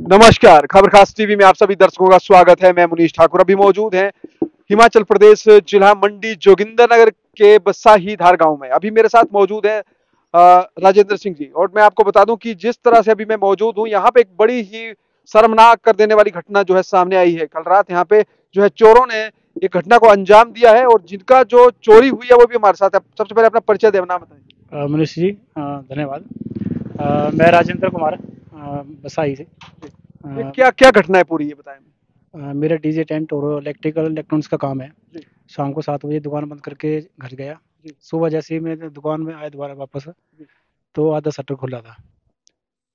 नमस्कार, खबर खास टीवी में आप सभी दर्शकों का स्वागत है। मैं मुनीश ठाकुर अभी मौजूद हैं हिमाचल प्रदेश जिला मंडी जोगिंदरनगर के बसाही धार गांव में। अभी मेरे साथ मौजूद है राजेंद्र सिंह जी। और मैं आपको बता दूं कि जिस तरह से अभी मैं मौजूद हूं यहाँ पे एक बड़ी ही शर्मनाक कर देने वाली घटना जो है सामने आई है। कल रात यहाँ पे जो है चोरों ने एक घटना को अंजाम दिया है और जिनका जो चोरी हुई है वो भी हमारे साथ है। सबसे पहले अपना परिचय देना नाम बताएं। मनीष जी, धन्यवाद। मैं राजेंद्र कुमार, बसाई से। ये अ, क्या क्या घटना है पूरी, ये बताएं। मेरा डीजे टेंट और इलेक्ट्रिकल इलेक्ट्रॉनिक्स का काम है। जी। शाम को 7 बजे दुकान बंद करके घर गया। जी। सुबह जैसे ही मैं दुकान में आया दोबारा वापस, जी। तो आधा शटर खुला था।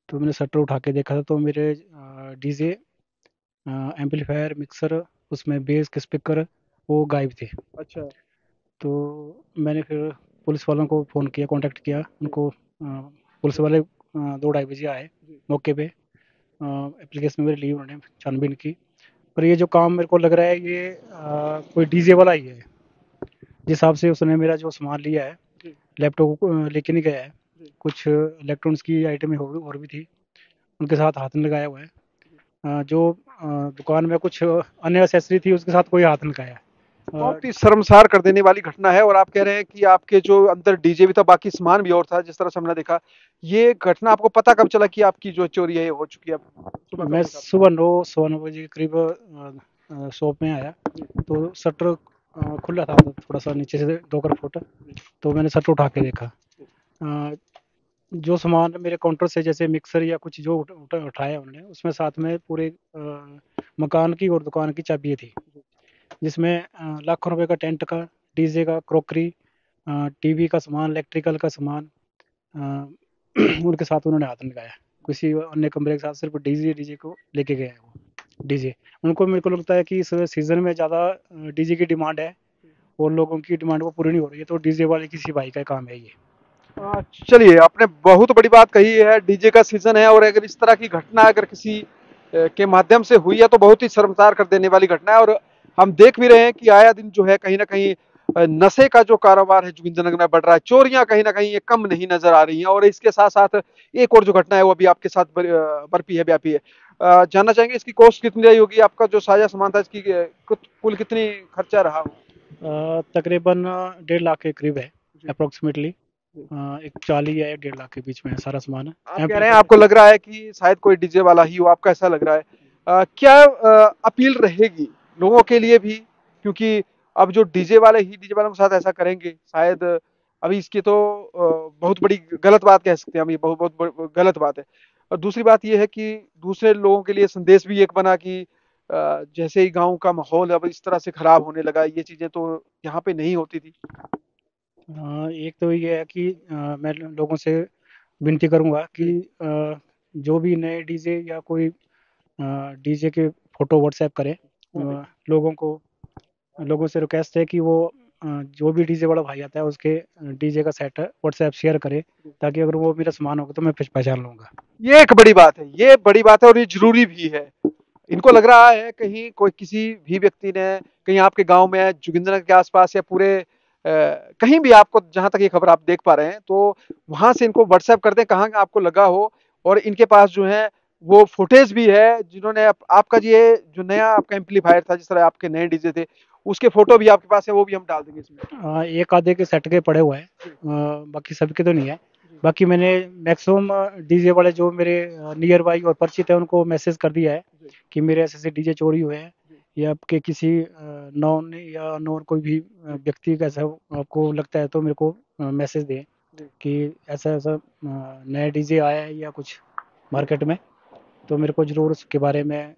तो मैंने शटर उठा के देखा था, तो मेरे डीजे, एम्पलीफायर, मिक्सर, उसमें बेस के स्पीकर वो गायब थे। अच्छा। तो मैंने फिर पुलिस वालों को फ़ोन किया, कांटेक्ट किया जी। उनको। पुलिस वाले 2 ढाई बजे आए जी। मौके पे। एप्लीकेशन मेरी ली उन्होंने छानबीन की। पर ये जो काम मेरे को लग रहा है, ये कोई डीजे वाला ही है। जिस हिसाब से उसने मेरा जो सामान लिया है, जी। लैपटॉप लेके नहीं गया है। जी। कुछ इलेक्ट्रॉनिक्स की आइटमें और भी थी, उनके साथ हाथ नहीं लगाया हुआ है। जो दुकान में कुछ अन्य एसेसरी थी, उसके साथ कोई हाथ नहीं लगाया। बहुत ही शर्मसार कर देने वाली घटना है। और आप कह रहे हैं कि आपके जो अंदर डीजे भी था, बाकी सामान भी और था, जिस तरह से हमने देखा। ये घटना आपको पता कब चला कि आपकी जो चोरी है ये हो चुकी है? सुबह कब मैं देखा आपने? सुबह 9 सवा 9 बजे के करीब शॉप में आया। जी। तो शटर खुला था, तो थोड़ा सा नीचे से 2 फुट। जी। तो मैंने शटर उठा के देखा। जी। अ, जो सामान मेरे काउंटर से जैसे मिक्सर या कुछ जो उठाया उन्होंने, उसमें साथ में पूरे मकान की और दुकान की चाबियाँ थी। जी। जिसमें लाखों रुपए का टेंट का, डीजे का, क्रॉकरी, टीवी का सामान, इलेक्ट्रिकल का सामान, अ, उनके साथ उन्होंने हाथ नहीं लगाया। किसी अन्य कमरे के साथ सिर्फ डीजे डीजे को लेके गए हैं वो डीजे। उनको, मेरे को लगता है कि इस सीज़न में ज़्यादा डीजे की डिमांड है और लोगों की डिमांड वो पूरी नहीं हो रही है, तो डीजे वाले किसी भाई का काम है ये। चलिए, आपने बहुत बड़ी बात कही है। डीजे का सीजन है और अगर इस तरह की घटना अगर किसी के माध्यम से हुई है तो बहुत ही शर्मसार कर देने वाली घटना है। और हम देख भी रहे हैं कि आया दिन जो है कहीं ना कहीं नशे का जो कारोबार है जोगिंद्रनगर में बढ़ रहा है। चोरियां कहीं ना कहीं ये कम नहीं नजर आ रही हैं। और इसके साथ साथ एक और जो घटना है वो अभी आपके साथ बरपी है, व्यापी है। जानना चाहेंगे इसकी कॉस्ट कितनी रही होगी? आपका जो साझा सामान था इसकी कुल कितनी खर्चा रहा हो? तकरीबन 1.5 लाख के करीब है, जी। अप्रोक्सीमेटली। जी। एक 40 या 1.5 लाख के बीच में है सारा सामान। आप कह रहे हैं एम्पलीफायर। आपको लग रहा है कि शायद कोई डीजे वाला ही हो, आपका ऐसा लग रहा है। क्या अपील रहेगी लोगों के लिए भी? क्योंकि अब जो डीजे वाले ही डीजे वालों के साथ ऐसा करेंगे शायद, अभी इसकी तो बहुत बड़ी गलत बात कह सकते हैं हम। ये बहुत बहुत गलत बात है। और दूसरी बात ये है कि दूसरे लोगों के लिए संदेश भी एक बना कि जैसे ही गांव का माहौल अब इस तरह से खराब होने लगा, ये चीजें तो यहाँ पे नहीं होती थी। एक तो ये है कि मैं लोगों से विनती करूंगा कि जी। जो भी नए डीजे या कोई डीजे के फोटो व्हाट्सएप करें, जी। लोगों को, लोगों से रिक्वेस्ट है कि वो जो भी डीजे वाला भाई आता है उसके डीजे का सेट व्हाट्सएप शेयर करे, ताकि अगर वो मेरा सामान होगा तो मैं पहचान लूंगा। ये एक बड़ी बात है, ये बड़ी बात है और ये जरूरी भी है। इनको लग रहा है कहीं कोई किसी भी व्यक्ति ने कहीं आपके गांव में जोगिंद्रनगर के आसपास या पूरे कहीं भी आपको जहां तक ये खबर आप देख पा रहे हैं तो वहां से इनको व्हाट्सएप कर दें कहाँ आपको लगा हो। और इनके पास जो है वो फुटेज भी है जिन्होंने आपका ये जो नया आपका एम्पलीफायर था, जिस तरह आपके नए डीजे थे, उसके फोटो भी आपके पास है, वो भी हम डाल देंगे इसमें। एक आधे के सेट के पड़े हुए हैं, जी। बाकी सबके तो नहीं है। जी। बाकी मैंने मैक्सिमम डीजे वाले जो मेरे नियर बाई और परिचित है उनको मैसेज कर दिया है जी। कि मेरे ऐसे ऐसे डीजे चोरी हुए हैं। जी। या आपके किसी नॉन या नॉन कोई भी जी। व्यक्ति का ऐसा आपको लगता है तो मेरे को मैसेज दें जी। कि ऐसा ऐसा नया डीजे आया है या कुछ जी। मार्केट में। तो मेरे को ज़रूर उसके बारे में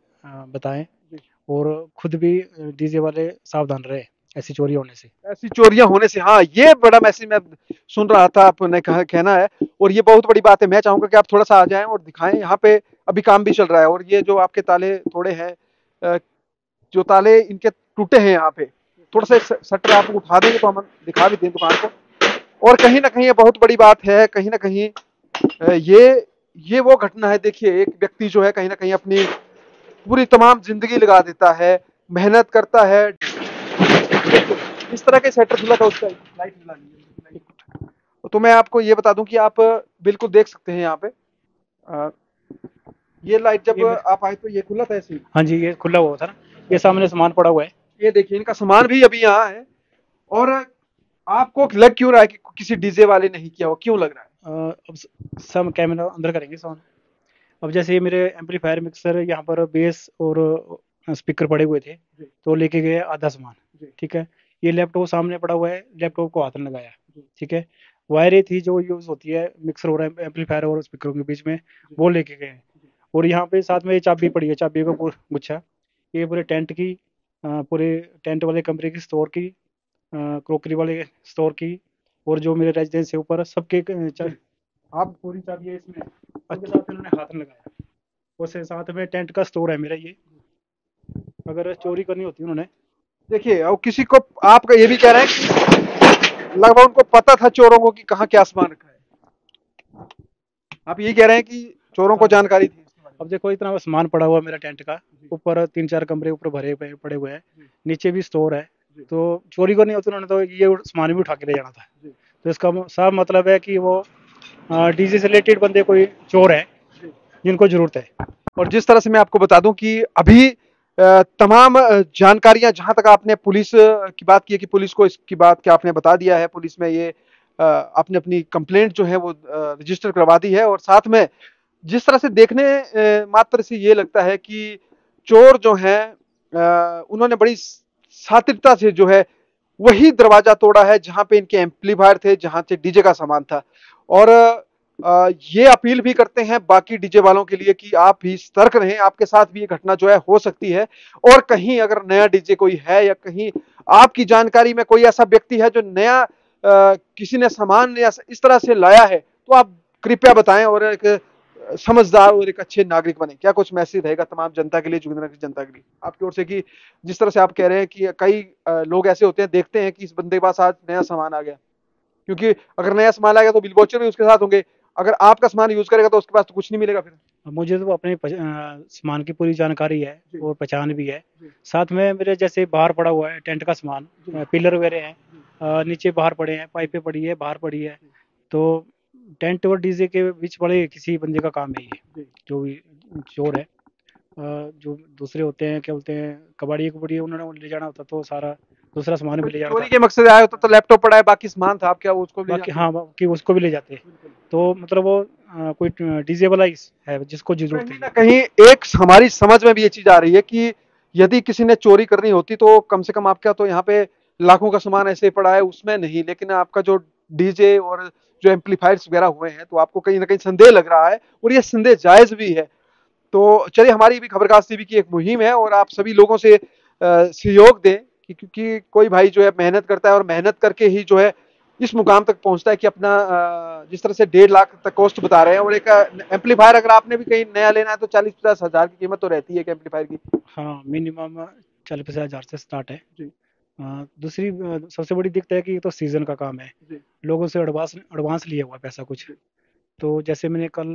बताएं। जी। और खुद भी डीजे वाले सावधान रहे ऐसी चोरी होने से। ऐसी चोरियां होने से, हाँ, ये बड़ा मैसेज मैं सुन रहा था आपने कहना है। और ये बहुत बड़ी बात है। मैं चाहूंगा कि आप थोड़ा सा आ जाएं और दिखाएं। यहाँ पे अभी काम भी चल रहा है और ये जो आपके ताले तोड़े हैं, जो ताले इनके टूटे हैं यहाँ पे, थोड़ा सा शटर आप उठा देंगे तो हम दिखा भी दें दुकान को। और कहीं ना कहीं ये बहुत बड़ी बात है। कहीं ना कहीं ये वो घटना है। देखिए, एक व्यक्ति जो है कहीं ना कहीं अपनी पूरी तमाम जिंदगी लगा देता है, मेहनत करता है। इस तरह के सेटर खुला था उसका, लाइट जला ली है। तो मैं आपको ये बता दूं कि आप बिल्कुल देख सकते हैं यहाँ पे। ये लाइट जब ये मेरे आप आए तो ये खुला था ऐसे ही? हाँ जी, ये खुला हुआ था ना, ये सामने सामान पड़ा हुआ है। ये देखिए इनका सामान भी अभी यहाँ है। और आपको लग क्यों रहा है कि किसी डीजे वाले ने ही किया हो, क्यों लग रहा है? अब सब कैमरा अंदर करेंगे साउंड। अब जैसे ये मेरे एम्पलीफायर मिक्सर यहाँ पर बेस और स्पीकर पड़े हुए थे, जी। तो लेके गए आधा सामान। जी। ठीक है, ये लैपटॉप सामने पड़ा हुआ है, लैपटॉप को हाथ में लगाया। जी। ठीक है, वायरें थी जो यूज़ होती है मिक्सर और एम्पलीफायर और स्पीकरों के बीच में, जी। वो लेके गए। जी। और यहाँ पे साथ में ये चाबी पड़ी है, चाबी का गुच्छा। ये पूरे टेंट की, पूरे टेंट वाले कमरे की, स्टोर की, क्रोकरी वाले स्टोर की, और जो मेरे रेजिडेंस है ऊपर सबके जी। आप पूरी चाबी है इसमें, उनके साथ इन्होंने हाथ में लगाया। और साथ में टेंट का स्टोर है मेरा ये, अगर चोरी करनी होती उन्होंने। देखिए और किसी को, आप ये भी कह रहे हैं कि लगभग उनको पता था चोरों को कि कहाँ क्या सामान रखा है? आप यही कह रहे हैं कि चोरों को हाँ, जानकारी थी इसके बारे अब देखो इतना सामान पड़ा हुआ है मेरा टेंट का, में? ऊपर 3-4 कमरे ऊपर भरे पड़े हुए हैं, जी। नीचे भी स्टोर है। जी। तो चोरी करनी होती उन्होंने तो ये सामान भी उठा के ले जाना था। जी। तो इसका साफ मतलब है कि वो डीजे से रिलेटेड बंदे कोई चोर है, जी। जिनको जरूरत है। और जिस तरह से मैं आपको बता दूं कि अभी तमाम जानकारियां, जहां तक आपने पुलिस की बात की है कि पुलिस को इसकी बात क्या आपने बता दिया है, पुलिस में ये आपने अपनी कंप्लेंट जो है वो रजिस्टर करवा दी है। और साथ में जिस तरह से देखने मात्र से ये लगता है कि चोर जो हैं उन्होंने बड़ी शातिरता से जो है वही दरवाजा तोड़ा है जहां पे इनके एम्पलीफायर थे, जहां से डीजे का सामान था। और ये अपील भी करते हैं बाकी डीजे वालों के लिए कि आप भी सतर्क रहें, आपके साथ भी ये घटना जो है हो सकती है। और कहीं अगर नया डीजे कोई है या कहीं आपकी जानकारी में कोई ऐसा व्यक्ति है जो नया किसी ने सामान या इस तरह से लाया है, तो आप कृपया बताएं और एक समझदार और एक अच्छे नागरिक बने। क्या कुछ मैसेज रहेगा तमाम जनता के लिए, जोगिंद्रनगर की जनता के लिए आपकी ओर से, कि जिस तरह से आप कह रहे हैं कि कई लोग ऐसे होते हैं, देखते हैं कि इस बंदे के पास आज नया सामान आ गया, क्योंकि अगर नया सामान आ गया तो बिल वाउचर भी उसके साथ होंगे, अगर आपका सामान यूज करेगा तो उसके पास तो कुछ नहीं मिलेगा फिर। मुझे तो अपने सामान की पूरी जानकारी है जी। और पहचान भी है। जी। साथ में मेरे जैसे बाहर पड़ा हुआ है टेंट का सामान, जी। पिलर वगैरह हैं, जी। नीचे बाहर पड़े हैं, पाइपें पड़ी है बाहर पड़ी है। जी। तो टेंट और डीजे के बीच पड़े किसी बंदे का काम है ये, जी। जो भी चोर है। जो दूसरे होते हैं क्या बोलते हैं, कबाड़ी कबड्डी, उन्होंने ले जाना होता तो सारा दूसरा सामान भी कोई ले जाना चोरी था। के मकसद से आया होता तो लैपटॉप पड़ा है, बाकी सामान था, आप क्या उसको ले बाकी जाते? हाँ, बाकी उसको भी ले जाते। बिल्कुल। तो मतलब वो कोई डीजे वाला ही है जिसको जरूरत कहीं है ना ये। कहीं एक हमारी समझ में भी ये चीज आ रही है कि यदि किसी ने चोरी करनी होती तो कम से कम आपका तो यहाँ पे लाखों का सामान ऐसे ही पड़ा है उसमें नहीं, लेकिन आपका जो डीजे और जो एम्पलीफायर्स वगैरह हुए हैं, तो आपको कहीं ना कहीं संदेह लग रहा है, और ये संदेह जायज भी है। तो चलिए, हमारी भी खबरकास्ट टीवी की एक मुहिम है और आप सभी लोगों से सहयोग दें कि, क्योंकि कोई भाई जो है मेहनत करता है और मेहनत करके ही जो है इस मुकाम तक पहुंचता है कि अपना जिस तरह से 1.5 लाख तक कॉस्ट बता रहे हैं, और एक एम्पलीफायर अगर आपने भी कहीं नया लेना है तो 40-50 हज़ार की कीमत तो रहती है एक एम्पलीफायर की। हाँ, मिनिमम 40-50 हज़ार से स्टार्ट है। जी। दूसरी सबसे बड़ी दिक्कत है कि ये तो सीज़न का काम है, जी। लोगों से एडवांस एडवांस लिया हुआ है पैसा कुछ। जी। तो जैसे मैंने कल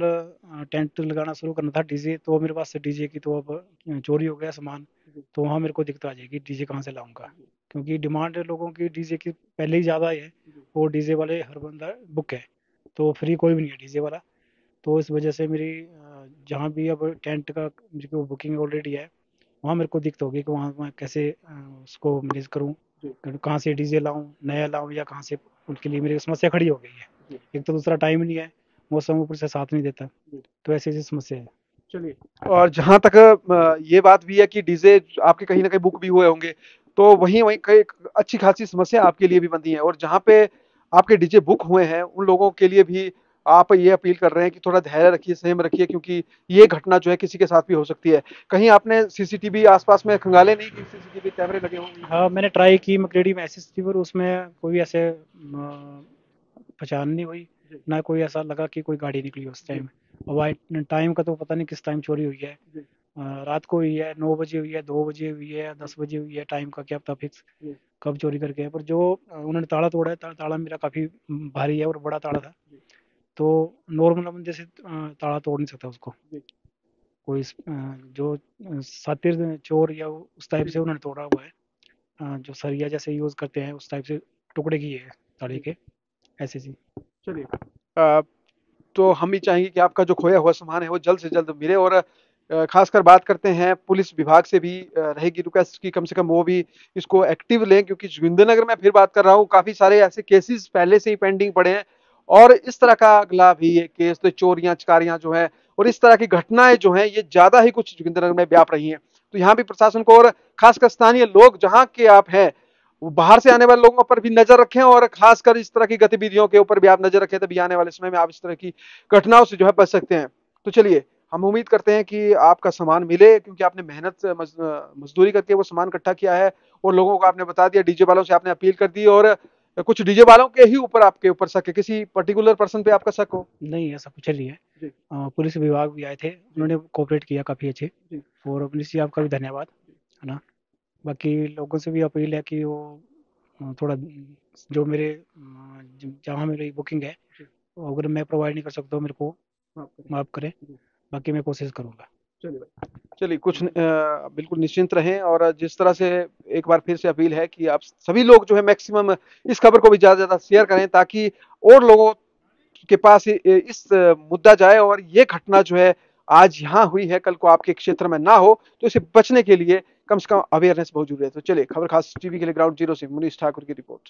टेंट लगाना शुरू करना था डीजे, तो मेरे पास से डीजे की तो अब चोरी हो गया सामान। जी। तो वहाँ मेरे को दिक्कत आ जाएगी, डीजे कहाँ से लाऊंगा, क्योंकि डिमांड है लोगों की डीजे की पहले ही ज़्यादा है। जी। और डीजे वाले हर बंदा बुक है, तो फ्री कोई भी नहीं है डीजे वाला। तो इस वजह से मेरी जहाँ भी अब टेंट का मेरे को बुकिंग ऑलरेडी है, वहाँ मेरे को दिक्कत होगी कि वहाँ मैं कैसे उसको मैनेज करूँ, जी। कहाँ से डीजे लाऊं, नया लाऊं, या कहाँ से। उनके लिए मेरी समस्या खड़ी हो गई है। जी। एक तो दूसरा टाइम नहीं है, मौसम ऊपर से साथ नहीं देता। जी। तो ऐसी ऐसी समस्या है। चलिए, और जहां तक ये बात भी है कि डीजे आपके कहीं ना कहीं बुक भी हुए होंगे, तो वहीं वहीं कई अच्छी खासी समस्या आपके लिए भी बनती है। और जहां पे आपके डीजे बुक हुए हैं उन लोगों के लिए भी आप ये अपील कर रहे हैं कि थोड़ा धैर्य रखिए, संयम रखिए, क्योंकि ये घटना जो है किसी के साथ भी हो सकती है। कहीं आपने सीसीटीवी आसपास में खंगाले नहीं कि सीसीटीवी कैमरे लगे हों वहीं पे? हाँ, मैंने ट्राई की मकरेडी में एसएस थी, पर उसमें कोई ऐसे पहचान नहीं हुई, जी। ना कोई ऐसा लगा कि कोई गाड़ी निकली उस जी। टाइम। अब टाइम का तो पता नहीं किस टाइम चोरी हुई है। जी। रात को हुई है, 9 बजे हुई है, 2 बजे हुई है, 10 बजे हुई है, टाइम का क्या पता फिक्स जी। कब चोरी करके है। पर जो उन्होंने ताला तोड़ा है, ताला मेरा काफ़ी भारी है और बड़ा ताला था। जी। तो नॉर्मल बंदे से ताला तोड़ नहीं सकता उसको। जी। कोई जो सातिर चोर या उस टाइप जी। से उन्होंने तोड़ा हुआ है। जो सरिया जैसे यूज़ करते हैं उस टाइप से टुकड़े किए हैं ताले जी। के, ऐसे जी। चलिए, तो हम भी चाहेंगे कि आपका जो खोया हुआ सामान है वो जल्द से जल्द मिले। और खासकर बात करते हैं पुलिस विभाग से भी रहेगी रिक्वेस्ट कि कम से कम वो भी इसको एक्टिव लें, क्योंकि जोगिंदरनगर में फिर बात कर रहा हूँ, काफी सारे ऐसे केसेस पहले से ही पेंडिंग पड़े हैं। और इस तरह का अगला भी ये केस, तो चोरियां चकारियां जो है और इस तरह की घटनाएं जो हैं ये ज्यादा ही कुछ जोगिंदरनगर में व्याप रही हैं। तो यहाँ भी प्रशासन को और खासकर स्थानीय लोग जहाँ के आप हैं, वो बाहर से आने वाले लोगों पर भी नजर रखें और खासकर इस तरह की गतिविधियों के ऊपर भी आप नजर रखें, तभी आने वाले समय में आप इस तरह की घटनाओं से जो है बच सकते हैं। तो चलिए, हम उम्मीद करते हैं कि आपका सामान मिले, क्योंकि आपने मेहनत से मजदूरी करके वो सामान इकट्ठा किया है और लोगों को आपने बता दिया, डीजे वालों से आपने अपील कर दी। और कुछ डीजे वालों के ही ऊपर आपके ऊपर शक है, किसी पर्टिकुलर पर्सन पे आपका शक हो? नहीं, ऐसा कुछ नहीं है। जी पुलिस विभाग भी आए थे, उन्होंने कोऑपरेट किया काफ़ी अच्छे, जी और पुलिस जी आपका भी धन्यवाद, है ना। बाकी लोगों से भी अपील है कि वो थोड़ा जो मेरे जहाँ मेरी बुकिंग है, जी, वो अगर मैं प्रोवाइड नहीं कर सकता हूँ, मेरे को माफ करें। माफ़ करें। जी, बाकी मैं कोशिश करूँगा। चलिए भाई, चलिए कुछ बिल्कुल निश्चिंत रहें। और जिस तरह से एक बार फिर से अपील है कि आप सभी लोग जो है मैक्सिमम इस खबर को भी ज्यादा से ज्यादा शेयर करें, ताकि और लोगों के पास इस मुद्दा जाए और ये घटना जो है आज यहाँ हुई है, कल को आपके क्षेत्र में ना हो। तो इसे बचने के लिए कम से कम अवेयरनेस बहुत जरूरी है। तो चलिए, खबर खास टीवी के लिए ग्राउंड जीरो से मुनीष ठाकुर की रिपोर्ट।